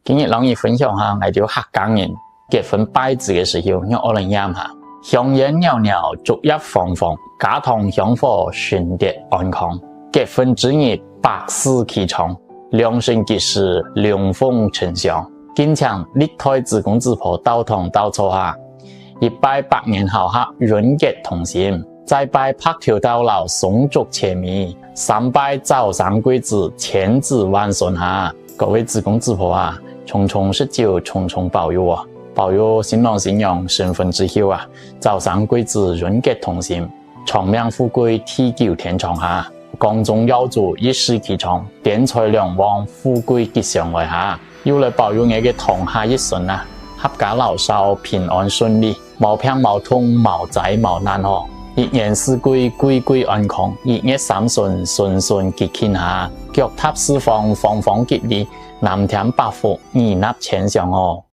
今日讓你分享下我哋客家人結婚拜祭嘅時候，讓我哋飲下香煙裊裊，燭葉放放，家堂香火，順德安康。結婚之日，百事齊昌，兩生結識，龍鳳呈祥。今場歷代子公子婆到堂到坐下，一拜百年好合，人結同心；再拜白頭到老，松竹千米；三拜早生貴子，千子萬孫下。各位子公子婆啊，重重施酒，重重保佑啊！保佑新郎新娘新婚之後啊，早生貴子，人結同心，長命富貴，地久天長下。宮中耀祖，一世其昌，點財兩旺，富貴吉祥來下。又來保佑我嘅堂下一順啊，合家老少平安順利，冇病冇痛冇災冇難哦。一年四季季季安康，一日三順順順吉慶下，腳踏四方方方吉利，南天百福，二納千祥哦。